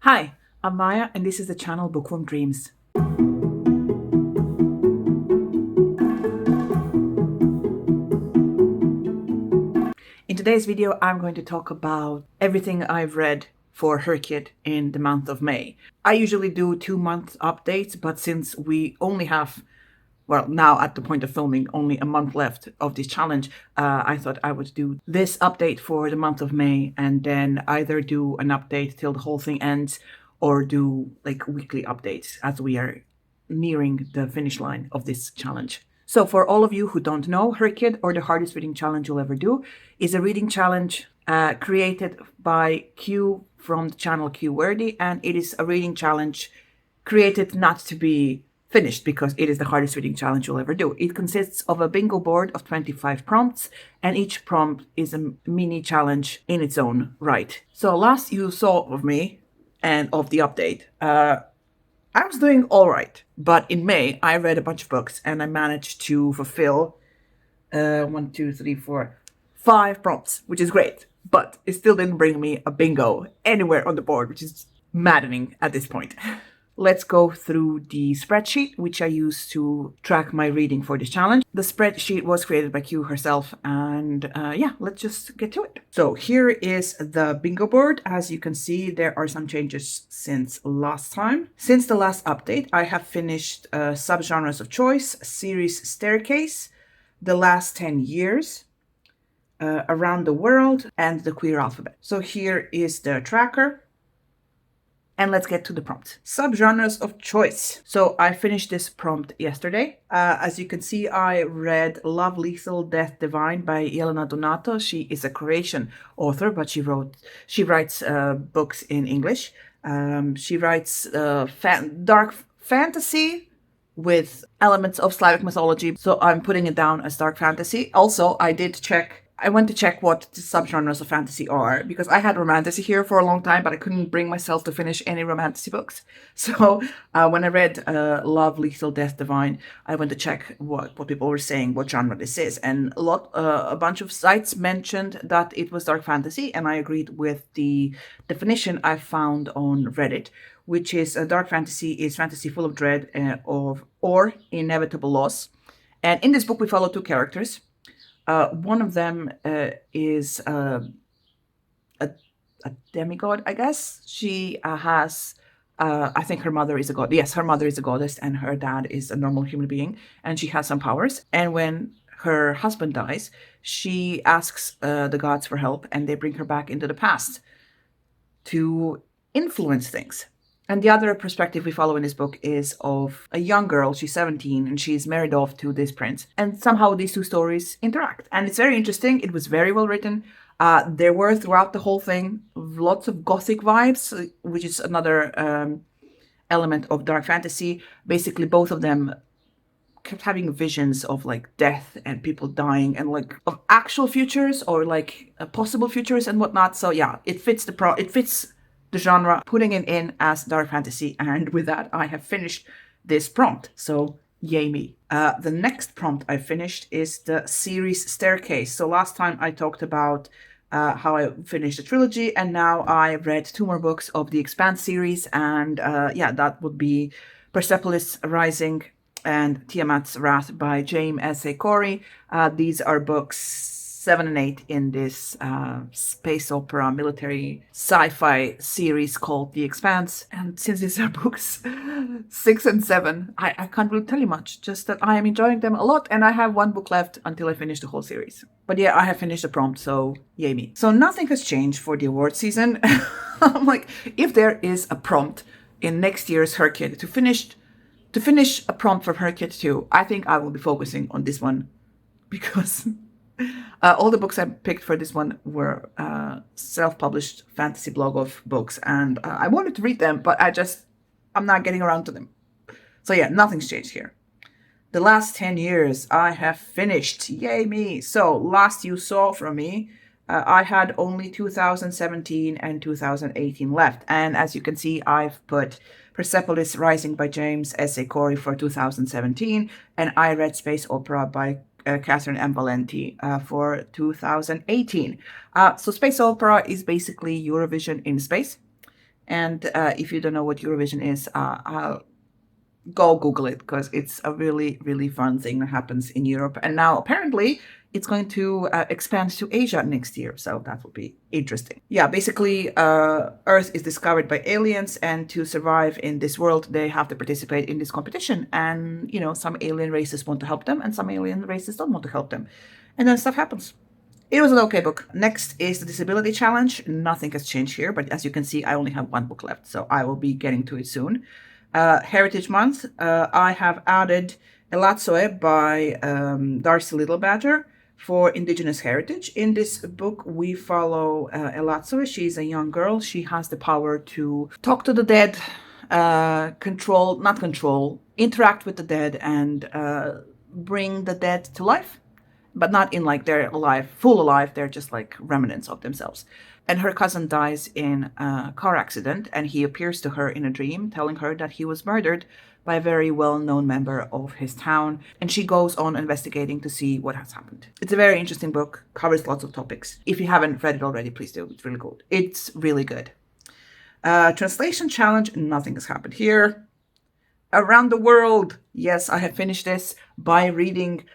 Hi, I'm Maya, and this is the channel Bookworm Dreams. In today's video, I'm going to talk about everything I've read for HRCYED in the month of May. I usually do 2-month updates, but since we only have, well, now at the point of filming, only a month left of this challenge, I thought I would do this update for the month of May and then either do an update till the whole thing ends or do like weekly updates as we are nearing the finish line of this challenge. So for all of you who don't know, HRCYED, or the hardest reading challenge you'll ever do, is a reading challenge created by Q from the channel HRCYED, and it is a reading challenge created not to be finished because it is the hardest reading challenge you'll ever do. It consists of a bingo board of 25 prompts, and each prompt is a mini challenge in its own right. So last you saw of me and of the update, I was doing all right. But in May, I read a bunch of books and I managed to fulfill 5 prompts, which is great. But it still didn't bring me a bingo anywhere on the board, which is maddening at this point. Let's go through the spreadsheet, which I use to track my reading for this challenge. The spreadsheet was created by Q herself, and yeah, let's just get to it. So here is the bingo board. As you can see, there are some changes since last time. Since the last update, I have finished Subgenres of Choice, Series Staircase, The Last 10 Years, Around the World, and The Queer Alphabet. So here is the tracker. And let's get to the prompt. Subgenres of choice. So I finished this prompt yesterday. As you can see, I read Love Lethal, Death Divine by Elena Donato. She is a Croatian author, but she writes books in English. She writes dark fantasy with elements of Slavic mythology. So I'm putting it down as dark fantasy. Also, I went to check what the subgenres of fantasy are, because I had romantasy here for a long time, but I couldn't bring myself to finish any romantasy books. So when I read Love, Lethal, Death, Divine, I went to check what people were saying, what genre this is. And a bunch of sites mentioned that it was dark fantasy, and I agreed with the definition I found on Reddit, which is dark fantasy is fantasy full of dread or inevitable loss. And in this book, we follow 2 characters. One of them is a demigod, I guess. She has, I think her mother is a god. Yes, her mother is a goddess and her dad is a normal human being. And she has some powers. And when her husband dies, she asks the gods for help, and they bring her back into the past to influence things. And the other perspective we follow in this book is of a young girl. She's 17 and she's married off to this prince. And somehow these 2 stories interact. And it's very interesting. It was very well written. There were throughout the whole thing lots of gothic vibes, which is another element of dark fantasy. Basically, both of them kept having visions of like death and people dying and like of actual futures or like possible futures and whatnot. So yeah, it fits the genre, putting it in as dark fantasy. And with that, I have finished this prompt. So yay me. The next prompt I finished is the series Staircase. So last time I talked about how I finished a trilogy, and now I read 2 more books of the Expanse series. And yeah, that would be Persepolis Rising and Tiamat's Wrath by James S.A. Corey. These are books 7 and 8 in this space opera military sci-fi series called The Expanse. And since these are books 6 and 7, I can't really tell you much, just that I am enjoying them a lot, and I have 1 book left until I finish the whole series. But yeah, I have finished the prompt, so yay me. So nothing has changed for the award season. I'm like, if there is a prompt in next year's HRCYED to finish a prompt from HRCYED 2, I think I will be focusing on this one, because all the books I picked for this one were self-published fantasy blog of books, and I wanted to read them, but I'm not getting around to them. So yeah, nothing's changed here. The Last 10 Years I have finished. Yay me. So last you saw from me, I had only 2017 and 2018 left. And as you can see, I've put Persepolis Rising by James S.A. Corey for 2017, and I read Space Opera by Catherine M. Valenti for 2018. So space opera is basically Eurovision in space. And if you don't know what Eurovision is, go Google it, because it's a really, really fun thing that happens in Europe. And now apparently it's going to expand to Asia next year. So that will be interesting. Yeah, basically, Earth is discovered by aliens, and to survive in this world, they have to participate in this competition. And, some alien races want to help them, and some alien races don't want to help them. And then stuff happens. It was an okay book. Next is the Disability Challenge. Nothing has changed here, but as you can see, I only have one book left, so I will be getting to it soon. Heritage Month, I have added HRCYED by Darcy Little Badger for Indigenous Heritage. In this book, we follow HRCYED. She's a young girl. She has the power to talk to the dead, interact with the dead, and bring the dead to life. But not in like they're alive, full alive. They're just like remnants of themselves. And her cousin dies in a car accident, and he appears to her in a dream, telling her that he was murdered by a very well-known member of his town. And she goes on investigating to see what has happened. It's a very interesting book, covers lots of topics. If you haven't read it already, please do. It's really good. It's really good. Translation challenge, nothing has happened here. Around the World, yes, I have finished this by reading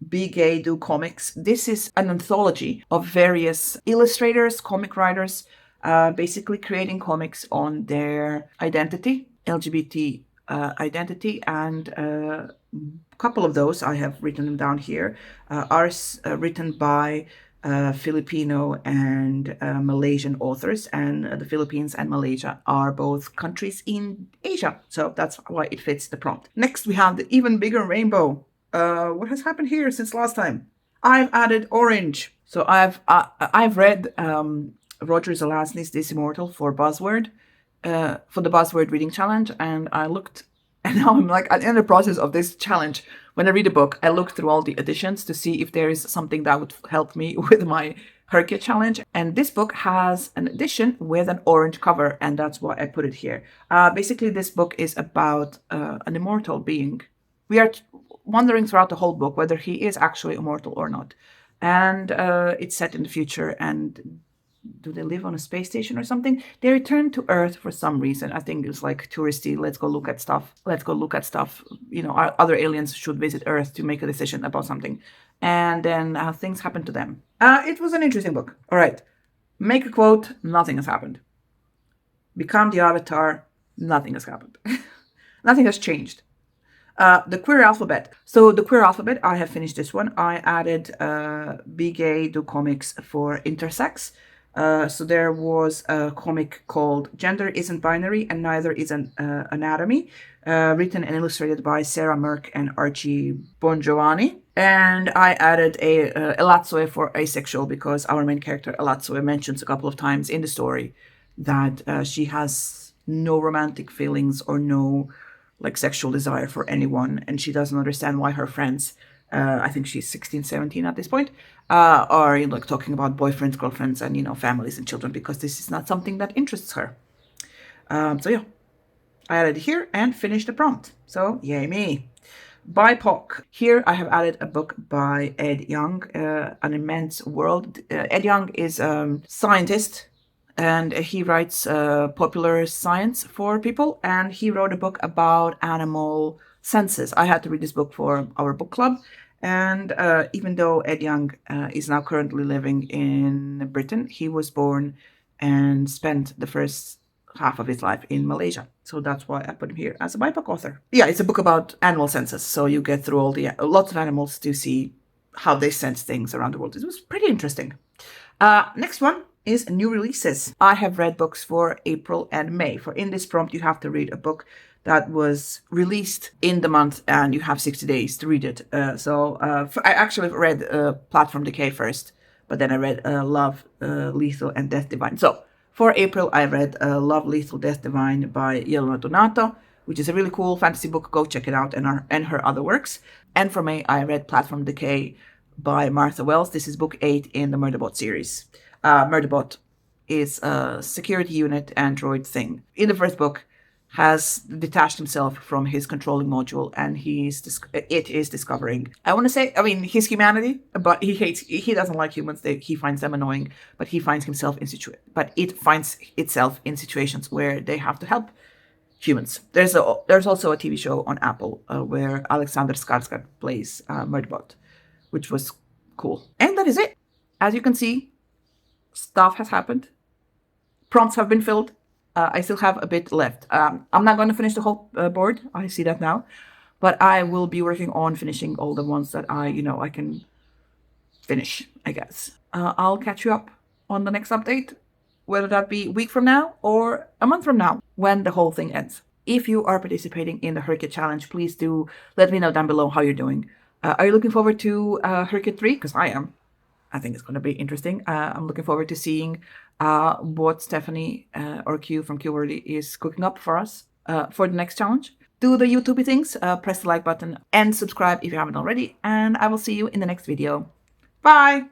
Be Gay, Do Comics. This is an anthology of various illustrators, comic writers, basically creating comics on their identity, LGBT identity, and a couple of those, I have written them down here, are written by Filipino and Malaysian authors, and the Philippines and Malaysia are both countries in Asia, so that's why it fits the prompt. Next, we have the Even Bigger Rainbow. What has happened here since last time? I've added orange. So I've read Roger Zelazny's This Immortal for Buzzword, for the Buzzword Reading Challenge, and I looked, and now I'm like in the process of this challenge. When I read a book, I look through all the editions to see if there is something that would help me with my HRCYED challenge. And this book has an edition with an orange cover, and that's why I put it here. Basically, this book is about an immortal being. We are wondering throughout the whole book whether he is actually immortal or not. And it's set in the future, and do they live on a space station or something? They return to Earth for some reason. I think it's like touristy. Let's go look at stuff. Other aliens should visit Earth to make a decision about something. And then things happen to them. It was an interesting book. All right. Make a quote. Nothing has happened. Become the avatar. Nothing has happened. Nothing has changed. The Queer Alphabet. So the Queer Alphabet, I have finished this one. I added Be Gay, Do Comics for intersex. So there was a comic called Gender Isn't Binary and Neither is an Anatomy, written and illustrated by Sarah Merck and Archie Bongiovanni. And I added a HRCYED for asexual, because our main character HRCYED mentions a couple of times in the story that she has no romantic feelings or no sexual desire for anyone, and she doesn't understand why her friends, I think she's 16, 17 at this point, are talking about boyfriends, girlfriends, and families and children, because this is not something that interests her. So yeah, I added it here and finished the prompt. So yay me. BIPOC. Here I have added a book by Ed Young, An Immense World. Ed Young is a scientist, and he writes popular science for people, and he wrote a book about animal senses. I had to read this book for our book club, and even though Ed Young is now currently living in Britain, he was born and spent the first half of his life in Malaysia. So that's why I put him here as a BIPOC author. Yeah, it's a book about animal senses, so you get through lots of animals to see how they sense things around the world. It was pretty interesting. Next one is new releases. I have read books for April and May. For in this prompt, you have to read a book that was released in the month, and you have 60 days to read it. I actually read Platform Decay first, but then I read Love, Lethal, and Death Divine. So for April, I read Love, Lethal, Death Divine by Yelena Donato, which is a really cool fantasy book. Go check it out, and her other works. And for May, I read Platform Decay by Martha Wells. This is book 8 in the Murderbot series. Murderbot is a security unit android thing. In the first book, has detached himself from his controlling module, and it is discovering, I want to say, I mean, his humanity, but he doesn't like humans. He finds them annoying, but it finds itself in situations where they have to help humans. There's also a TV show on Apple where Alexander Skarsgård plays Murderbot, which was cool. And that is it. As you can see, stuff has happened. Prompts have been filled. I still have a bit left. I'm not going to finish the whole board. I see that now, but I will be working on finishing all the ones that I can finish, I guess. I'll catch you up on the next update, whether that be a week from now or a month from now, when the whole thing ends. If you are participating in the HRCYED challenge, please do let me know down below how you're doing. Are you looking forward to HRCYED 3? Because I am. I think it's going to be interesting. I'm looking forward to seeing what Stephanie or Q from Qworthy is cooking up for us for the next challenge. Do the YouTubey things, press the like button and subscribe if you haven't already, and I will see you in the next video. Bye!